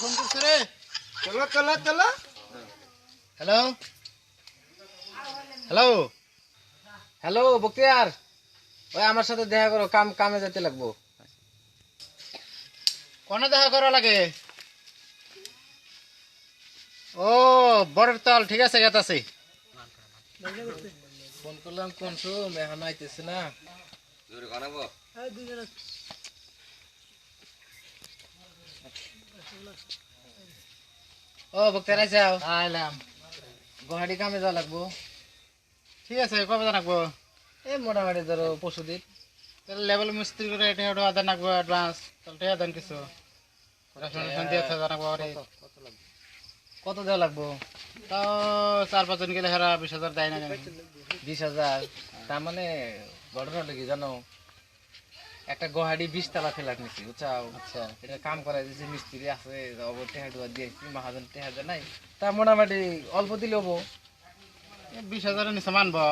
Phone করছে রে। চলো চলো চলো। হ্যালো হ্যালো হ্যালো বক্তিয়ার, ওই আমার সাথে দেখা করো, কামে যেতে লাগবো। কোনে দেখা করা লাগে? ও বড়ের তল, ঠিক আছে গেতাছি। ফোন করলাম কোন এখন আইতেছে না। ও বক্তিয়ার আইসাও। আইলাম। গুয়াহাটি কামে যাওয়া লাগবো। ঠিক আছে, কবে জানাকবো? এই মোটামুটি ধরো পরশু দিন। তাহলে লেভেল মিস্ত্রি করে এটা ওটা আদান রাখবো অ্যাডভান্স। তাহলে ঠিক আছে কিছু রেশন দিয়ে জানাকবো। কত দেওয়া লাগবো? তাও 4-5 জন গেলে হেরা 20,000 দেয় না কেন? 20,000? তার মানে ঘটনাটা কি জানো, একটা গুয়াহাটি 20 তালা ফেলাক নিছি বুঝছাও। আচ্ছা, এটা কাম করাই দিয়েছে, মিস্ত্রি আছে, অবর টেহাডুয়া দিয়েছি, মহাজন টেহাদে নাই। তা মোটামুটি অল্প দিলে হবো। 20,000 নিচে মানবো?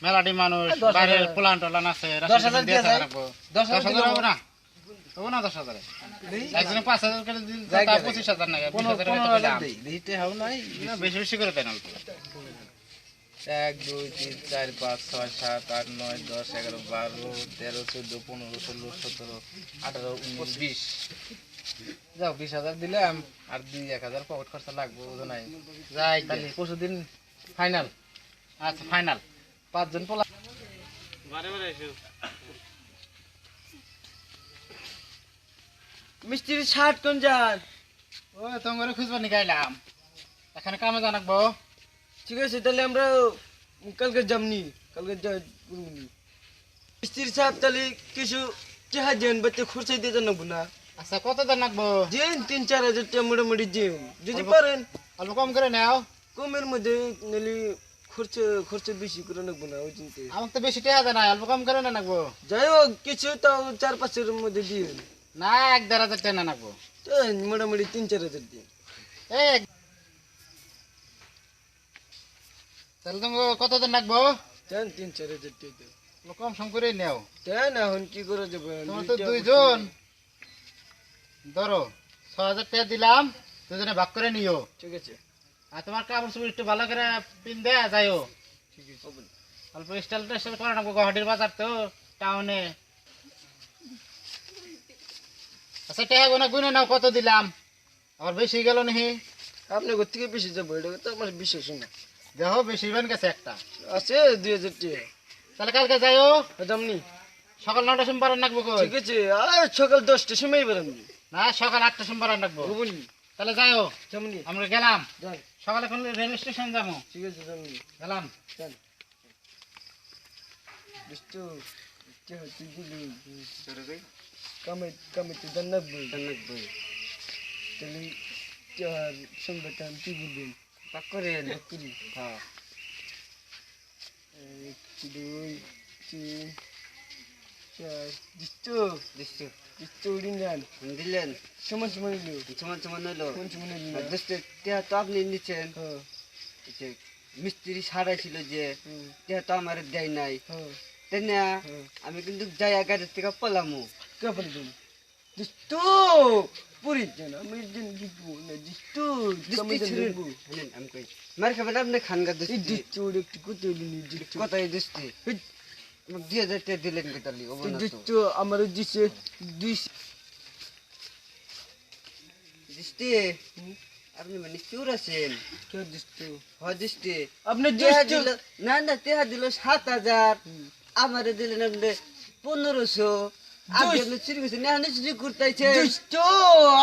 মেলাটি মানুষ, 10,000 বাইরের প্লান টলান আছে, 10,000 দিয়ে দিয়ে রাখবো। 10,000 10,000 হবে না? হবো না 10,000? একজনে 5,000 করে দিল, তা 25,000 নাকি? 20,000 করে তো দাম। দিতে হবে নাই। না, বেশি বেশি করে দেন অল্প। 1 2 3 4 5 6 7 8 9 10 11 12 13 14 15 16 17 18 19 20। যাও 20,000 দিলাম, আর 1,000 পকেট খরচা লাগবে বুঝো নাই। যাই গে। তাহলে পরশু দিন ফাইনাল। আচ্ছা, ফাইনাল। 5 জন পোলা। মিস্ত্রি 60 কোন যান? ও তোমার খুঁজবা নি গাইলাম, এখানে কামে জানাকবো। ঠিক আছে, তাহলে আমরা কালকে যামনি, মিস্ত্রি সাহেব তাহলে কিছু টেহা দেন, বাচ্চা খরচাই দিয়ে জানাবো না। আচ্ছা, কত দেন রাখবো? দিন 3-4 হাজার টাকা মোটামুটি দিন, যদি পারেন। অল্প কম করে নাও। কমের মধ্যে নিলে খরচা বেশি করে নেবো না ওই চিন্তা। আমার তো বেশি টাকা দেয় না, অল্প কম করে না রাখবো। যাই হোক কিছু তাও 4-5 এর মধ্যে দিন। না, 1-1.5 টাকা না রাখবো। মোটামুটি 3-4 হাজার দিন। এই তাহলে তুমি কত দিন রাখবো? 3-4 হাজার টাকা অল্প কম সম করে নাও। দেন। এখন কি করে যাবো? তোমার তো 2 জন, ধরো 6,000 টাকা দিলাম, দুজনে ভাগ করে নিও। ঠিক আছে, আর তোমার কাপড় চোপড় একটু ভালো করে পিন দেয়া যাইও। ঠিক আছে। অল্প স্টাইল টেস্টাইল করে রাখবো, গুয়াহাটির বাজার তো, টাউনে। আচ্ছা, টাকা গুনে নাও, কত দিলাম? আবার বেশি গেল নাকি? আপনার ঘর থেকে বেশি যাবো, এটা তো আমার বিশ্বাস না। দেখো বেশি বেন গেছে একটা। আছে 2,000 টাকা। তাহলে কালকে যাইও, যামনি। সকাল 9টার সময় বারান রাখবো। ঠিক আছে, আর সকাল 10টার সময় বেরোনি। না, সকাল 8টার সময় বারান রাখবো। বুঝলি? তাহলে যাইও, যামনি। আমরা গেলাম। যান। সকালে কোন রেল স্টেশন যাবো। ঠিক আছে, যামনি। গেলাম। যান। দুষ্টু, তুই দিলি কামে তো জানাবো। তাহলে চার সংবাদ আমি কি বলবেন? পাক করেন। হ্যাঁ। 1 2 3 4 দুষ্টু উড়িন যান। দিলেন সমান সমান হইলো। সমান হলো। সমান সমান হইলো। টেহা তো আপনি নিচ্ছেন। হ্যাঁ, যে মিস্ত্রি সারাই ছিল যে হুম, টেহা তো আমার দেয় নাই, হ্যাঁ, তাই না? হ্যাঁ। আমি কিন্তু যাই গাড়ির থেকে পলামু। কে বলবেন? দুষ্টু পুরি যান, আমি দিন জিতবো না। দুষ্টু কামে জানবো। আমি কই মার খাবেন আপনি খানগা এই দোস্তি দুষ্টু একটু কোথায় দিলি? দুষ্টু কথাই দোস্তি আমাকে 2,000 টাকা দিলেন কেতালি এই দুষ্টু আমার দিছে 200। দোস্তি আপনি মানে চোর আছেন। কে দুষ্টু? হয় দোস্তি আপনি টেহা দুষ্টু। দিল না টেহা দিল 7,000, আমারে দিলেন আপনি 1,500। আপনি আপনি চুরি করছেন, না চুরি করতেছেন। দুষ্টু,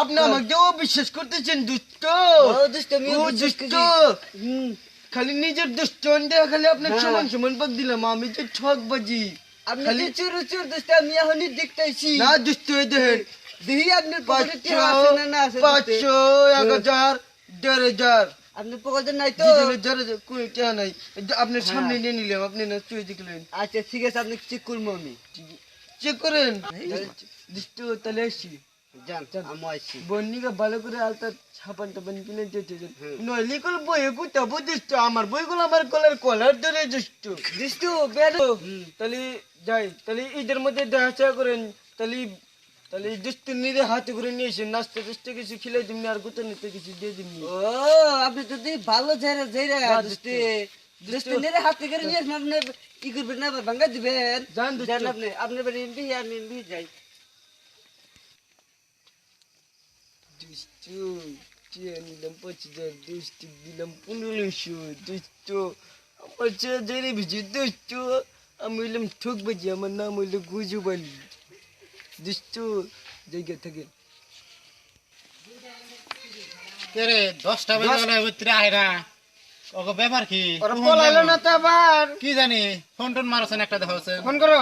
আপনি আমাকে অবিশ্বাস করতেছেন। দুষ্টু, ও দোস্ত আমি ও দুষ্টু, খালি নিজের দুষ্ট খালি আপনার হ্যাঁ। সমান সমান পাক দিলাম, আমি যে ঠকবাজি। আপনি খালি তো চোর দোস্ত, আমি এখনই দেখতেছি। না দুষ্টু, এই দেখেন দেখি আপনার পকেটে টেহা আছে না না আছে দোস্ত? 500, 1,000, 1,500 আপনার পকেটে নাই তো? কই কে নাই। আপনার সামনে নিয়ে নিলাম, আপনি না চুই দেখলেন। আচ্ছা ঠিক আছে, আপনি চেক করবো আমি। চেক করেন। দুষ্টু, তাহলে আসি। যান আমি আসছি। বন্নিকা ভালো করে আলতা ছাপান টাপান কিনে যেতে নইলে কল বই গুতাবো। দুষ্টু, আমার বইগুলো আমার কলার ধরে। দুষ্টু দোস্ত বেরো। তাহলে যাই, তাহলে ঈদের মধ্যে দেখা করেন। তাহলে তাহলে এই দুষ্ট নিরে হাতে করে নিয়ে এসে নাস্তা টাস্তা কিছু খেলে দিমনি আর গোটা নিতে কিছু দিয়ে দিমনি ও আপনি তো ভালো ঝেড়ে ঝেড়ে দুষ্টি দুষ্টি নিয়ে হাতে করে নিয়ে আসবেন, আপনি ই করবেন না, আবার ভাঙ্গা দিবেন। জান দুষ্টু। জান আপনি আপনার বাড়ি এমবি, আমি এমবি যাই। দুষ্টু টিয়া নিলাম 5,000, দুষ্টু দিলাম 1500, দুষ্টু আমার ছেলে জেনে ভিজে দুষ্টু আমি হইলাম ঠকবাজি, আমার নাম হইলো গুজব আলী। দুষ্টু জায়গা থাকে কে রে 10টা বেজে গেল ভিতরে আহে না, ওকে ব্যাপার কি? ওরা পলাইলো না তো আবার। কি জানি ফোন টোন মারছেন, একটা দেখা হচ্ছে ফোন করো।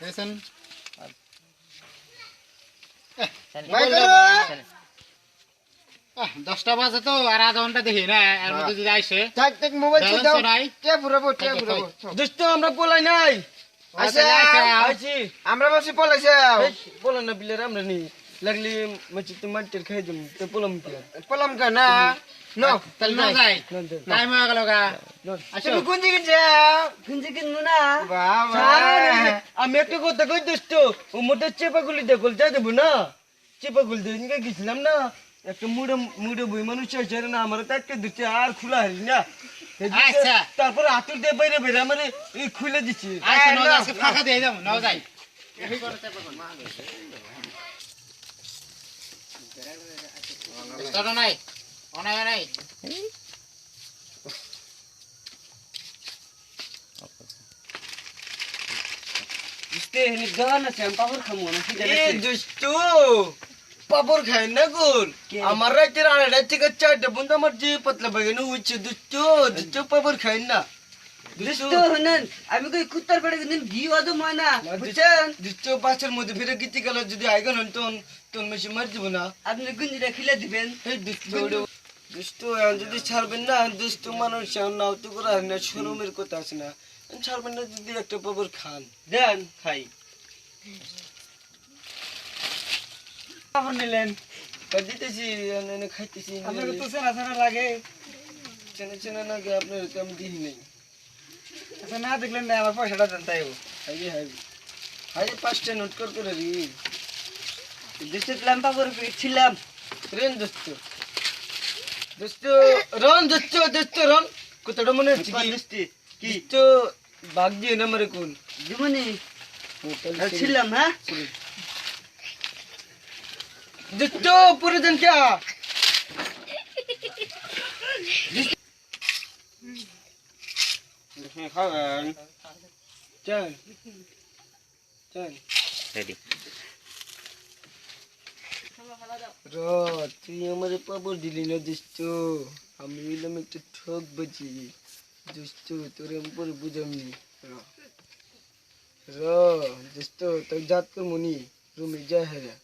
দেখছেন ভাই করো। 10টা বাজে তো আর আধা ঘন্টা দেখি না, এর মধ্যে যদি আইসে থাক থাক মোবাইল ছে দাও। ব্যালেন্সও নাই। কে পুরাবো কে পুরাবো। দুষ্টু আমরা পলাই নাই আচ্ছা আইছি আমরা বসে পলাইছে। বলো না বিলের আমরা নেই লাগলে মাছি তো মাটির খাই দিম তো পলাম কি আর? পলাম কা না নো তাহলে না যাই, না, না, না। টাইম হয়ে গেল গা। আসো তুমি কোন দিকে যাও? খুঁজে কিনবো না। বাবা আমি একটা কথা কই দোস্ত ও মোটা চেপাগুলি দেখল যা দেবো না চেপাগুলি দিয়ে গেছিলাম না একটা মুড়ে মুড়ে বই মানুষ চাইছে না আমার তো একটা দিচ্ছে আর খোলা হয়নি না আচ্ছা। তারপরে আতুর দিয়ে বাইরে বেরে আমার এই খুলে দিচ্ছি আচ্ছা নাও আজকে ফাঁকা দিয়ে যাবো, নাও যাই। স্টার্ট নাই, অনায় নাই। বুঝতে হেনি দোকান আছে, আমি পাপড় খামো না, কি এ জানেন? দোস্ত পাপড় খাই না গোল কে? আমার রাতের 2:30 থেকে 4টা বন্ধু আমার যে পাতলা বাগানে হচ্ছে দোস্ত দোস্ত পাপড় খাই না দুষ্ট হনেন, আমি কই কুত্তার পেটে কিন্তু ঘি ওদো ময়না, বুঝছেন? দোস্ত বাচ্চার মধ্যে ফিরে গীতি গেল যদি আইগন হন তখন মেশি মার দিব না আপনি গুঞ্জিটা খিলে দিবেন। এই দুষ্ট এখন যদি ছাড়বেন না দুষ্ট মানুষ এখন নাও তো করা হয় না শরমের কথা আছে না এখন ছাড়বেন না যদি একটা পাপড় খান দেন খাই। খবর নিলেন। দিতেছি এনে খাইতেছি আপনাকে তো চেনা চেনা লাগে। চেনা চেনা না গে আপনার তো আমি দিই নেই আচ্ছা না দেখলেন না আমার পয়সাটা দেন তাই। হাইরে হাইরে 5টা নোট করে রি দুষ্ট প্ল্যান পাপড় ছিলাম। রেন দোস্ত দোস্ত রন দোস্ত রন কতটা মনে হচ্ছে কি দুষ্টি কি তো বাগ দিয়ে না মারে কোন জীবনে ছিলাম, হ্যাঁ দোস্ত পুরো দিন কে খাবেন। চল চল তুই আমার পাপড় দিলি না দোস্ত আমি হইলাম একটা ঠক বাজি দোস্ত তোর আমি পরে বুঝামনি র দোস্ত তোর জাত কর মনি রুমে যা হেরা